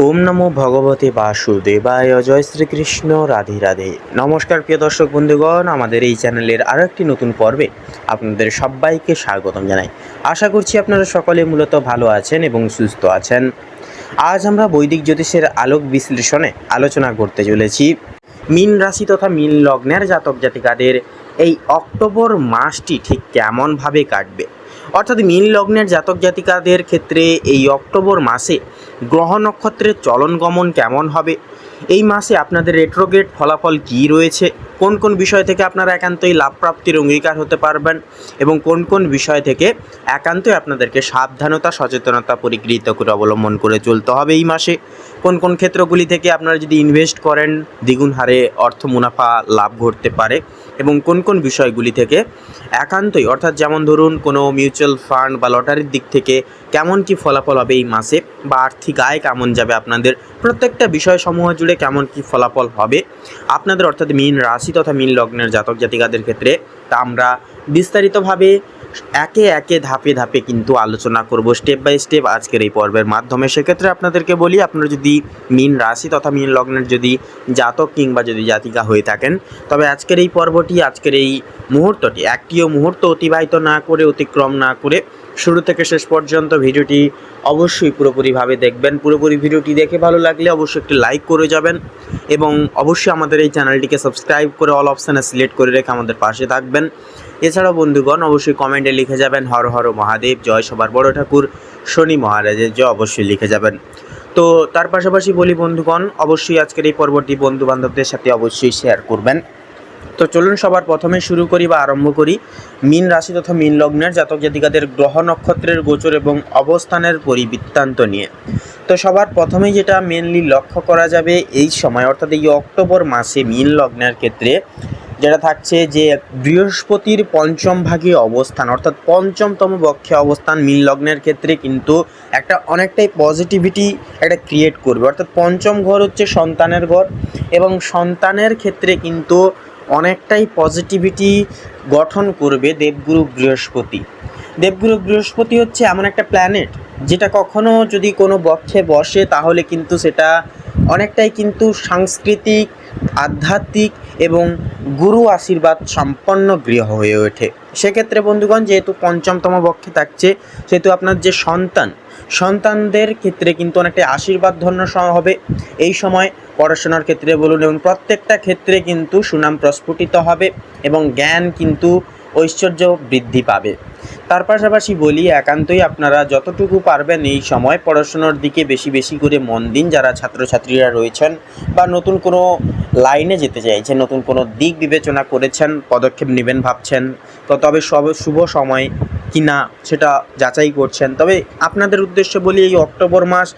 ওম নমো ভগবতে বাসুদেবায়। জয় শ্রীকৃষ্ণ। রাধে রাধে। নমস্কার প্রিয় দর্শক বন্ধুগণ, আমাদের এই চ্যানেলের আরও একটি নতুন পর্বে আপনাদের সবাইকে স্বাগতম জানাই। আশা করছি আপনারা সকলে মূলত ভালো আছেন এবং সুস্থ আছেন। আজ আমরা বৈদিক জ্যোতিষের আলোক বিশ্লেষণে আলোচনা করতে চলেছি মীন রাশি তথা মীন লগ্নের জাতক জাতিকাদের এই অক্টোবর মাসটি ঠিক কেমনভাবে কাটবে। অর্থাৎ মীন লগ্নের জাতক জাতিকাদের ক্ষেত্রে এই অক্টোবর মাসে গ্রহ নক্ষত্রের চলন গমন কেমন হবে, এই মাসে আপনাদের রেট্রোগ্রেড ফলাফল কী রয়েছে, কোন কোন বিষয় থেকে আপনারা একান্তই লাভ প্রাপ্তির অঙ্গীকার হতে পারবেন এবং কোন কোন বিষয় থেকে একান্তই আপনাদেরকে সাবধানতা সচেতনতা পরিগৃহীত করে অবলম্বন করে চলতে হবে এই মাসে, কোন কোন ক্ষেত্রগুলি থেকে আপনারা যদি ইনভেস্ট করেন দ্বিগুণ হারে অর্থ মুনাফা লাভ ঘটতে পারে এবং কোন কোন বিষয়গুলি থেকে একান্তই, অর্থাৎ যেমন ধরুন কোনো মিউচুয়াল ফান্ড বা লটারির দিক থেকে কেমন কি ফলাফল হবে এই মাসে, বা আর্থিক আয় কেমন যাবে আপনাদের, প্রত্যেকটা বিষয়সমূহ জুড়ে কেমন কি ফলাফল হবে আপনাদের, অর্থাৎ মীন রাশি তথা মীন লগ্নের জাতক জাতিকাদের ক্ষেত্রে, তা আমরা বিস্তারিতভাবে একে একে ধাপে ধাপে কিন্তু আলোচনা করব স্টেপ বাই স্টেপ আজকের এই পর্বের মাধ্যমে। সেক্ষেত্রে আপনাদেরকে বলি, আপনারা যদি মীন রাশি তথা মীন লগ্নের যদি জাতক কিংবা যদি জাতিকা হয়ে থাকেন, তবে আজকের এই পর্বটি, আজকের এই মুহূর্তটি একটিও মুহূর্ত অতিবাহিত না করে, অতিক্রম না করে শুরু থেকে শেষ পর্যন্ত ভিডিওটি অবশ্যই পুরোপুরিভাবে দেখবেন। পুরোপুরি ভিডিওটি দেখে ভালো লাগলে অবশ্যই একটি লাইক করে যাবেন এবং অবশ্যই আমাদের এই চ্যানেলটিকে সাবস্ক্রাইব করে অল অপশানে সিলেক্ট করে রেখে আমাদের পাশে থাকবেন। এছাড়াও বন্ধুগণ অবশ্যই কমেন্টে লিখে যাবেন হর হর মহাদেব, জয় সবার বড় ঠাকুর শনি মহারাজের জয়, অবশ্যই লিখে যাবেন। তো তার পাশাপাশি বলি বন্ধুগণ, অবশ্যই আজকের এই পর্বটি বন্ধু বান্ধবদের সাথে অবশ্যই শেয়ার করবেন। তো চলুন সবার প্রথমে শুরু করি বা আরম্ভ করি মীন রাশি তথা মীন লগ্নের জাতক জাতিকাদের গ্রহ নক্ষত্রের গোচর এবং অবস্থানের পরিবৃত্তান্ত নিয়ে। তো সবার প্রথমেই যেটা মেনলি লক্ষ্য করা যাবে এই সময়, অর্থাৎ এই অক্টোবর মাসে মীন লগ্নের ক্ষেত্রে যেটা থাকছে যে বৃহস্পতির পঞ্চম ভাগে অবস্থান, অর্থাৎ পঞ্চমতম পক্ষে অবস্থান মীন লগ্নের ক্ষেত্রে কিন্তু একটা অনেকটাই পজিটিভিটি একটা ক্রিয়েট করবে। অর্থাৎ পঞ্চম ঘর হচ্ছে সন্তানের ঘর এবং সন্তানের ক্ষেত্রে কিন্তু অনেকটাই পজিটিভিটি গঠন করবে দেবগুরু বৃহস্পতি। দেবগুরু বৃহস্পতি হচ্ছে এমন একটা প্ল্যানেট যেটা কখনো যদি কোনো পক্ষে বসে তাহলে কিন্তু সেটা অনেকটাই কিন্তু সাংস্কৃতিক, আধ্যাত্মিক এবং গুরু আশীর্বাদ সম্পন্ন গৃহ হয়ে ওঠে। সেক্ষেত্রে বন্ধুগণ, যেহেতু পঞ্চমতম পক্ষে থাকছে, সেহেতু আপনার যে সন্তানদের ক্ষেত্রে কিন্তু অনেকটা আশীর্বাদ ধন্য হবে এই সময়। পড়াশোনার ক্ষেত্রে বলুন এবং প্রত্যেকটা ক্ষেত্রে কিন্তু সুনাম প্রস্ফুটিত হবে এবং জ্ঞান কিন্তু ঐশ্বর্য বৃদ্ধি পাবে। তার পাশাপাশি বলি, একান্তই আপনারা যতটুকু পারবেন এই সময় পড়াশোনার দিকে বেশি বেশি করে মন দিন। যারা ছাত্রছাত্রীরা রয়েছেন বা নতুন কোনো লাইনে যেতে চাইছেন, নতুন কোনো দিক বিবেচনা করেছেন, পদক্ষেপ নেবেন ভাবছেন, তো তবে শুভ সময় কিনা সেটা যাচাই করছেন, তবে আপনাদের উদ্দেশ্যে বলি এই অক্টোবর মাস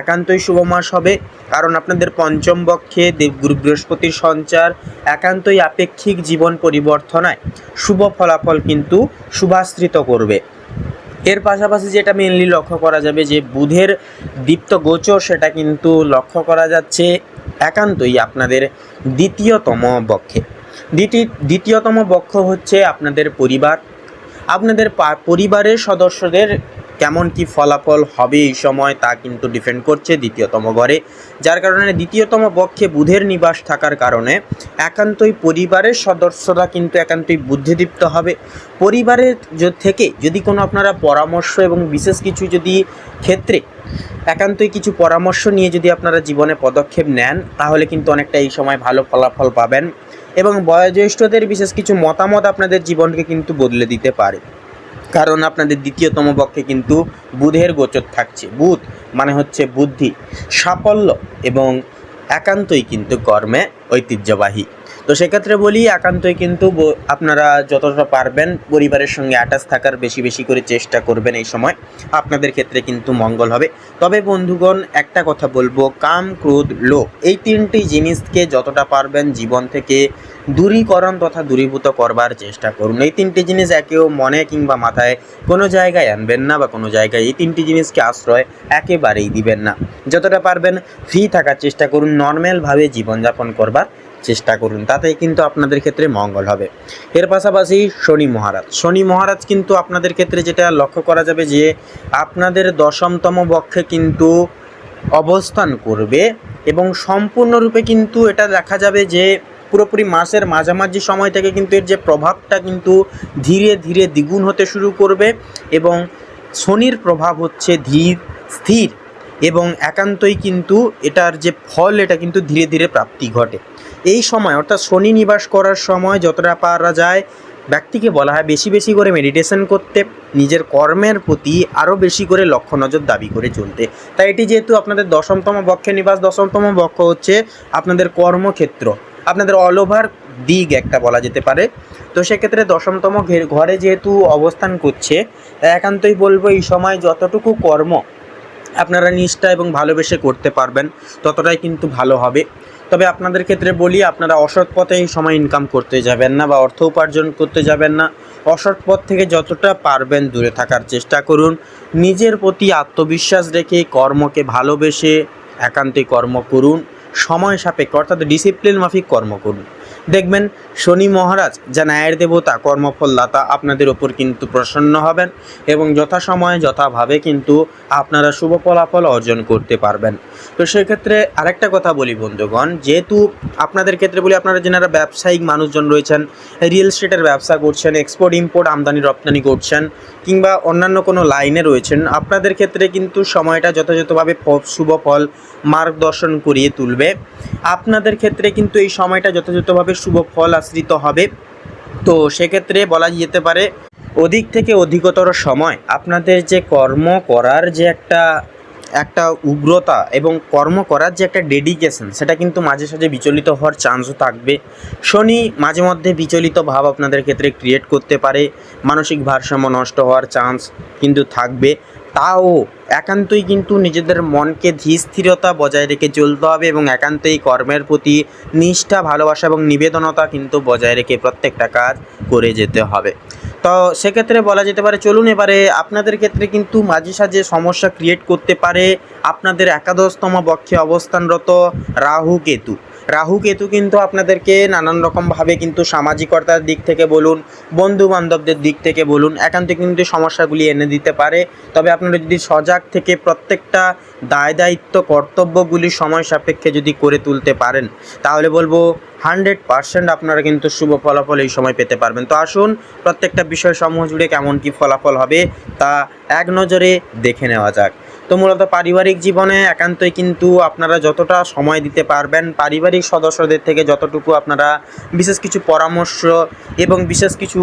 একান্তই শুভ মাস হবে। কারণ আপনাদের পঞ্চম পক্ষে দেবগুরু বৃহস্পতির সঞ্চার একান্তই আপেক্ষিক জীবন পরিবর্তনায় শুভ ফলাফল কিন্তু শুভাশ্রিত করবে। এর পাশাপাশি যেটা মেনলি লক্ষ্য করা যাবে যে বুধের দীপ্ত গোচর, সেটা কিন্তু লক্ষ্য করা যাচ্ছে একান্তই আপনাদের দ্বিতীয়তম পক্ষে। দ্বিতীয়তম পক্ষ হচ্ছে আপনাদের পরিবার। আপনাদের পরিবারের সদস্যদের কেমন কি ফলাফল হবে এই সময় তা কিন্তু ডিপেন্ড করছে দ্বিতীয়তম ঘরে, যার কারণে দ্বিতীয়তম পক্ষে বুধের নিবাস থাকার কারণে একান্তই পরিবারের সদস্যরা কিন্তু একান্তই বুদ্ধিদীপ্ত হবে। পরিবারের থেকে যদি কোনো আপনারা পরামর্শ এবং বিশেষ কিছু যদি ক্ষেত্রে একান্তই কিছু পরামর্শ নিয়ে যদি আপনারা জীবনে পদক্ষেপ নেন, তাহলে কিন্তু অনেকটা এই সময় ভালো ফলাফল পাবেন এবং বয়োজ্যেষ্ঠদের বিশেষ কিছু মতামত আপনাদের জীবনকে কিন্তু বদলে দিতে পারে। কারণ আপনাদের দ্বিতীয়তম পক্ষে কিন্তু বুধের গোচর থাকছে। বুধ মানে হচ্ছে বুদ্ধি, সাফল্য এবং একান্তই কিন্তু কর্মে ঐতিহ্যবাহী। তো সেক্ষেত্রে বলি, একান্তই কিন্তু আপনারা যতটা পারবেন পরিবারের সঙ্গে অ্যাটাচ থাকার বেশি বেশি করে চেষ্টা করবেন এই সময়, আপনাদের ক্ষেত্রে কিন্তু মঙ্গল হবে। তবে বন্ধুগণ একটা কথা বলবো, কাম, ক্রোধ, লোভ এই তিনটি জিনিসকে যতটা পারবেন জীবন থেকে দূরীকরণ তথা দূরীভূত করবার চেষ্টা করুন। এই তিনটি জিনিস একেও মনে কিংবা মাথায় কোনো জায়গায় আনবেন না, বা কোনো জায়গায় এই তিনটি জিনিসকে আশ্রয় একেবারেই দিবেন না। যতটা পারবেন ফ্রি থাকার চেষ্টা করুন, নর্মালভাবে জীবনযাপন করবার চেষ্টা করুন, তাতেই কিন্তু আপনাদের ক্ষেত্রে মঙ্গল হবে। এর পাশাপাশি শনি মহারাজ কিন্তু আপনাদের ক্ষেত্রে যেটা লক্ষ্য করা যাবে যে আপনাদের দশমতম পক্ষে কিন্তু অবস্থান করবে এবং সম্পূর্ণরূপে কিন্তু এটা দেখা যাবে যে পুরোপুরি মাসের মাঝামাঝি সময় থেকে কিন্তু এর যে প্রভাবটা কিন্তু ধীরে ধীরে দ্বিগুণ হতে শুরু করবে এবং শনির প্রভাব হচ্ছে ধীর স্থির এবং একান্তই কিন্তু এটার যে ফল এটা কিন্তু ধীরে ধীরে প্রাপ্তি ঘটে। এই সময় অর্থাৎ শনি নিবাস করার সময় যতটা পারা যায় ব্যক্তিকে বলা হয় বেশি বেশি করে মেডিটেশন করতে, নিজের কর্মের প্রতি আরও বেশি করে লক্ষ্য নজর দাবি করে চলতে। তাই এটি যেহেতু আপনাদের দশমতম বক্ষে নিবাস, দশমতম বক্ষ হচ্ছে আপনাদের কর্মক্ষেত্র, আপনাদের অল ওভার দিক একটা বলা যেতে পারে। তো সেক্ষেত্রে দশমতম ঘরে যেহেতু অবস্থান করছে, একান্তই বলবো এই সময় যতটুকু কর্ম আপনারা নিষ্ঠা এবং ভালোবেসে করতে পারবেন ততটাই কিন্তু ভালো হবে। তবে আপনাদের ক্ষেত্রে বলি, আপনারা অসৎ পথে এই সময় ইনকাম করতে যাবেন না বা অর্থ উপার্জন করতে যাবেন না। অসৎ পথ থেকে যতটা পারবেন দূরে থাকার চেষ্টা করুন। নিজের প্রতি আত্মবিশ্বাস রেখে কর্মকে ভালোবেসে একান্তে কর্ম করুন, সময় সাপেক্ষ অর্থাৎ ডিসিপ্লিন মাফিক কর্ম করুন। দেখবেন শনি মহারাজ যা ন্যায়ের দেবতা, কর্মফলদাতা, আপনাদের ওপর কিন্তু প্রসন্ন হবেন এবং যথাসময়ে যথাভাবে কিন্তু আপনারা শুভ ফলাফল অর্জন করতে পারবেন। তো সেক্ষেত্রে আরেকটা কথা বলি বন্ধুগণ, যেহেতু আপনাদের ক্ষেত্রে বলি, আপনারা যারা ব্যবসায়িক মানুষজন রয়েছেন, রিয়েল এস্টেটের ব্যবসা করছেন, এক্সপোর্ট ইম্পোর্ট আমদানি রপ্তানি করছেন কিংবা অন্যান্য কোনো লাইনে রয়েছেন, আপনাদের ক্ষেত্রে কিন্তু সময়টা যথাযথভাবে শুভ ফল মার্গদর্শন করিয়ে তুলবে। আপনাদের ক্ষেত্রে কিন্তু এই সময়টা যথাযথভাবে শুভ ফল আশ্রিত হবে। তো সেক্ষেত্রে বলা যেতে পারে অধিক থেকে অধিকতর সময় আপনাদের যে কর্ম করার যে একটা উগ্রতা এবং কর্ম করার যে একটা ডেডিকেশন, সেটা কিন্তু মাঝে সাঝে বিচলিত হওয়ার চান্সও থাকবে। শনি মাঝে মধ্যে বিচলিত ভাব আপনাদের ক্ষেত্রে ক্রিয়েট করতে পারে, মানসিক ভারসাম্য নষ্ট হওয়ার চান্স কিন্তু থাকবে। তাও একান্তই কিন্তু নিজেদের মনকে ধীর স্থিরতা বজায় রেখে চলতে হবে এবং একান্তই কর্মের প্রতি নিষ্ঠা, ভালোবাসা এবং নিবেদনতা কিন্তু বজায় রেখে প্রত্যেকটা কাজ করে যেতে হবে। তো সেক্ষেত্রে বলা যেতে পারে, চলুন এবারে আপনাদের ক্ষেত্রে কিন্তু মাঝে সাঝে সমস্যা ক্রিয়েট করতে পারে আপনাদের একাদশতম বক্ষে অবস্থানরত রাহু কেতু কিন্তু আপনাদেরকে নানান রকমভাবে কিন্তু সামাজিকতার দিক থেকে বলুন, বন্ধু বান্ধবদের দিক থেকে বলুন, একান্ত কিন্তু সমস্যাগুলি এনে দিতে পারে। তবে আপনারা যদি সজাগ থেকে প্রত্যেকটা দায় দায়িত্ব কর্তব্যগুলি সময় সাপেক্ষে যদি করে তুলতে পারেন, তাহলে বলবো 100% আপনারা কিন্তু শুভ ফলাফল এই সময় পেতে পারবেন। তো আসুন প্রত্যেকটা বিষয় সমূহ জুড়ে কেমন কী ফলাফল হবে তা এক নজরে দেখে নেওয়া যাক। তো মূলত পারিবারিক জীবনে একান্তই কিন্তু আপনারা যতটা সময় দিতে পারবেন, পারিবারিক সদস্যদের থেকে যতটুকু আপনারা বিশেষ কিছু পরামর্শ এবং বিশেষ কিছু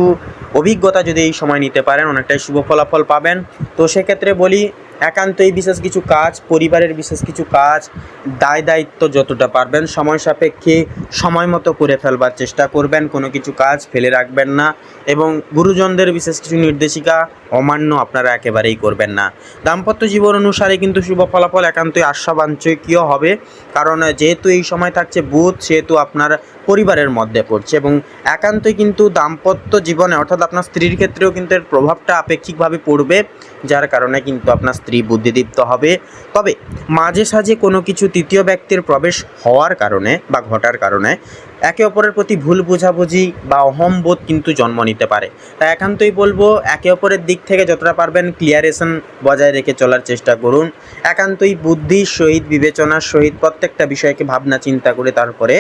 অভিজ্ঞতা যদি এই সময় নিতে পারেন, অনেকটাই শুভ ফলাফল পাবেন। তো সেক্ষেত্রে বলি, একান্তই বিশেষ কিছু কাজ, পরিবারের বিশেষ কিছু কাজ, দায় দায়িত্ব যতটা পারবেন সময় সাপেক্ষে সময় মতো করে ফেলবার চেষ্টা করবেন, কোনো কিছু কাজ ফেলে রাখবেন না এবং গুরুজনদের বিশেষ কিছু নির্দেশিকা অমান্য আপনারা একেবারেই করবেন না। দাম্পত্য জীবন অনুসারে কিন্তু শুভ ফলাফল একান্তই আশাবাঞ্ছনীয় হবে, কারণ যেহেতু এই সময় থাকছে বুধ, সেহেতু আপনার পরিবারের মধ্যে পড়ছে এবং একান্তই কিন্তু দাম্পত্য জীবনে অর্থাৎ আপনার স্ত্রীর ক্ষেত্রেও কিন্তু এর প্রভাবটা আপেক্ষিকভাবে পড়বে, যার কারণে কিন্তু আপনার স্ত্রী বুদ্ধিদীপ্ত হবে। তবে মাঝে সাঝে কোনো কিছু তৃতীয় ব্যক্তির প্রবেশ হওয়ার কারণে বা ঘটার কারণে একে অপরের প্রতি ভুল বোঝাবুঝি বা অহংবোধ কিন্তু জন্ম নিতে পারে। তাই একান্তই বলবো, একে অপরের দিক থেকে যতটা পারবেন ক্লিয়ারেশন বজায় রেখে চলার চেষ্টা করুন। একান্তই বুদ্ধির সহিত, বিবেচনার সহিত প্রত্যেকটা বিষয়কে ভাবনা চিন্তা করে তারপরে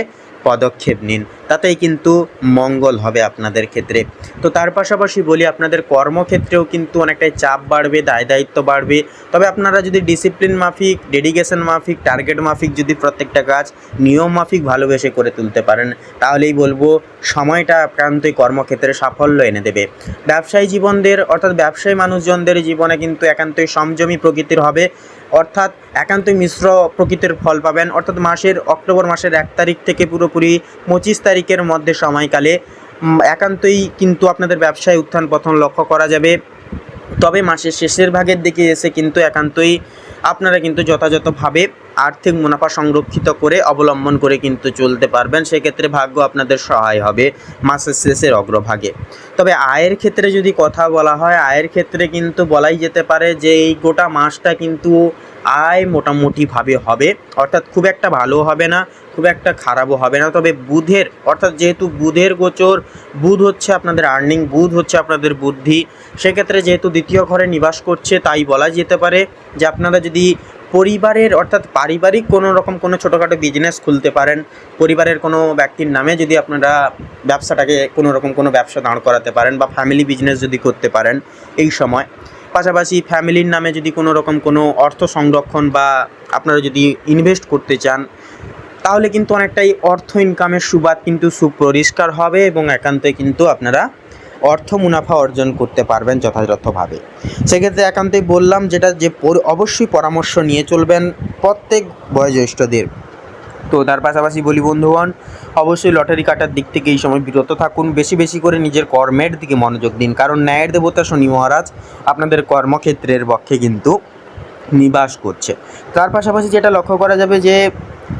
পদক্ষেপ নিন, তাতেই কিন্তু মঙ্গল হবে আপনাদের ক্ষেত্রে। তো তার পাশাপাশি বলি, আপনাদের কর্মক্ষেত্রেও কিন্তু অনেকটাই চাপ বাড়বে, দায় দায়িত্ব বাড়বে। তবে আপনারা যদি ডিসিপ্লিন মাফিক, ডেডিকেশন মাফিক, টার্গেট মাফিক যদি প্রত্যেকটা কাজ নিয়ম মাফিক ভালোবেসে করে তুলতে পারেন, তাহলেই বলবো সময়টা একান্তই কর্মক্ষেত্রে সাফল্য এনে দেবে। ব্যবসায়ী জীবনদের অর্থাৎ ব্যবসায়ী মানুষজনদের জীবনে কিন্তু একান্তই সংযমী প্রকৃতির হবে, অর্থাৎ একান্তই মিশ্র প্রকৃতির ফল পাবেন। অর্থাৎ অক্টোবর মাসের 1 তারিখ থেকে পুরোপুরি 25 তারিখের মধ্যে সময়কালে একান্তই কিন্তু আপনাদের ব্যবসায় উত্থান পতন লক্ষ্য করা যাবে। তবে মাসের শেষের ভাগের দিকে এসে কিন্তু একান্তই আপনারা কিন্তু যথাযথভাবে আর্থিক মুনাফা সংরক্ষিত করে অবলম্বন করে কিন্তু চলতে পারবেন। সেক্ষেত্রে ভাগ্য আপনাদের সহায় হবে মাসের শেষের অগ্রভাগে। তবে আয়ের ক্ষেত্রে যদি কথা বলা হয়, আয়ের ক্ষেত্রে কিন্তু বলাই যেতে পারে যে এই গোটা মাসটা কিন্তু আয় মোটামুটিভাবে হবে, অর্থাৎ খুব একটা ভালো হবে না, খুব একটা খারাপও হবে না। তবে বুধের অর্থাৎ যেহেতু বুধের গোচর, বুধ হচ্ছে আপনাদের আর্নিং, বুধ হচ্ছে আপনাদের বুদ্ধি, সেক্ষেত্রে যেহেতু দ্বিতীয় ঘরে নিবাস করছে, তাই বলা যেতে পারে যে আপনারা যদি পরিবারের অর্থাৎ পারিবারিক কোনো রকম কোনো ছোটোখাটো বিজনেস খুলতে পারেন। পরিবারের কোনো ব্যক্তির নামে যদি আপনারা ব্যবসাটাকে কোনো রকম কোনো ব্যবসা দাঁড় করাতে পারেন বা ফ্যামিলি বিজনেস যদি করতে পারেন এই সময়। পাশাপাশি ফ্যামিলির নামে যদি কোনো রকম কোনো অর্থ সংরক্ষণ বা আপনারা যদি ইনভেস্ট করতে চান, তাহলে কিন্তু অনেকটাই অর্থ ইনকামের সুবাদ কিন্তু সুপরিষ্কার হবে এবং একান্তই কিন্তু আপনারা অর্থ মুনাফা অর্জন করতে পারবেন যথাযথভাবে। সেক্ষেত্রে একান্তই বললাম যেটা যে অবশ্যই পরামর্শ নিয়ে চলবেন প্রত্যেক বয়োজ্যেষ্ঠদের। তো তার পাশাপাশি বলি বন্ধুগণ, অবশ্যই লটারি কাটার দিক থেকে এই সময় বিরত থাকুন। বেশি বেশি করে নিজের কর্মের দিকে মনোযোগ দিন, কারণ ন্যায়ের দেবতা শনি মহারাজ আপনাদের কর্মক্ষেত্রের পক্ষে কিন্তু নিবাস করছে। তার পাশাপাশি যেটা লক্ষ্য করা যাবে যে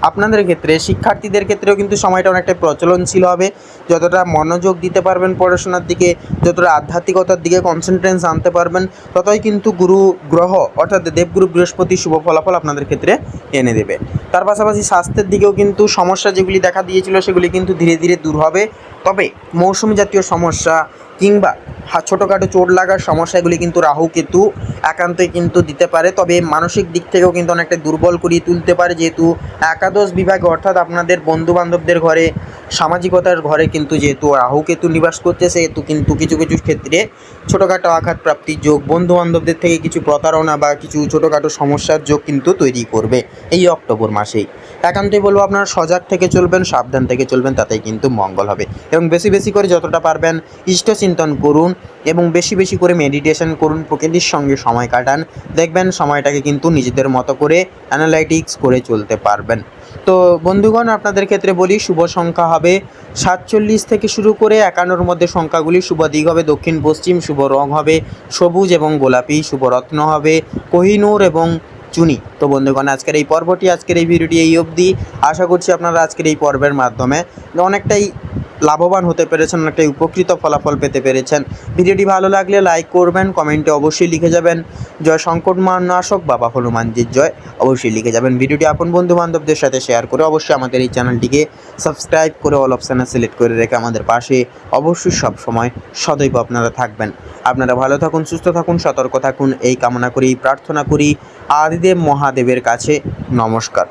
আপনাদের ক্ষেত্রে শিক্ষার্থীদের ক্ষেত্রেও কিন্তু সময়টা অনেকটা প্রচলনশীল হবে। যতটা মনোযোগ দিতে পারবেন পড়াশোনার দিকে, যতটা আধ্যাত্মিকতার দিকে কনসেন্ট্রেন্স আনতে পারবেন, ততই কিন্তু গুরু গ্রহ অর্থাৎ দেবগুরু বৃহস্পতি শুভ ফলাফল আপনাদের ক্ষেত্রে এনে দেবে। তার পাশাপাশি স্বাস্থ্যের দিকেও কিন্তু সমস্যা যেগুলি দেখা দিয়েছিল সেগুলি কিন্তু ধীরে ধীরে দূর হবে। তবে মৌসুমি জাতীয় সমস্যা কিংবা ছোটোখাটো চোট লাগার সমস্যাগুলি কিন্তু রাহু কেতু একান্তই কিন্তু দিতে পারে। তবে মানসিক দিক থেকেও কিন্তু অনেকটা দুর্বল করিয়ে তুলতে পারে, যেহেতু একাদশ বিভাগে অর্থাৎ আপনাদের বন্ধুবান্ধবদের ঘরে, সামাজিকতার ঘরে কিন্তু যেহেতু রাহু কেতু নিবাস করছে, সেহেতু কিন্তু কিছু কিছু ক্ষেত্রে ছোটোখাটো আঘাত প্রাপ্তির যোগ, বন্ধুবান্ধবদের থেকে কিছু প্রতারণা বা কিছু ছোটোখাটো সমস্যার যোগ কিন্তু তৈরি করবে এই অক্টোবর মাসেই। একান্তই বলবো আপনারা সজাগ থেকে চলবেন, সাবধান থেকে চলবেন, তাতেই কিন্তু মঙ্গল হবে। এবং বেশি বেশি করে যতটা পারবেন ইষ্ট চিন্তন করুন এবং বেশি বেশি করে মেডিটেশন করুন, প্রকৃতির সঙ্গে সময় কাটান। দেখবেন সময়টাকে কিন্তু নিজেদের মতো করে অ্যানালাইটিক্স করে চলতে পারবেন। তো বন্ধুগণ, আপনাদের ক্ষেত্রে বলি শুভ সংখ্যা হবে 47 থেকে শুরু করে 51-র মধ্যে সংখ্যাগুলি। শুভ দিক হবে দক্ষিণ পশ্চিম, শুভ রং হবে সবুজ এবং গোলাপি, শুভ রত্ন হবে কোহিনূর এবং চুনি। তো বন্ধুগণ, আজকের এই পর্বটি, আজকের এই ভিডিওটি এই অবধি। আশা করছি আপনারা আজকের এই পর্বের মাধ্যমে অনেকটাই লাভবান হতে পেরেছেন, অনেকটাই উপকৃত ফলাফল পেতে পেরেছেন। ভিডিওটি ভালো লাগলে লাইক করবেন, কমেন্টে অবশ্যই লিখে যাবেন জয় সংকটনাশক বাবা হনুমানজির জয়, অবশ্যই লিখে যাবেন। ভিডিওটি আপন বন্ধু বান্ধবদের সাথে শেয়ার করে অবশ্যই আমাদের এই চ্যানেলটিকে সাবস্ক্রাইব করে অল অপশানে সিলেক্ট করে রেখে আমাদের পাশে অবশ্যই সবসময় সদৈব আপনারা থাকবেন। আপনারা ভালো থাকুন, সুস্থ থাকুন, সতর্ক থাকুন, এই কামনা করি, প্রার্থনা করি আদিদেব মহাদেবের কাছে। নমস্কার।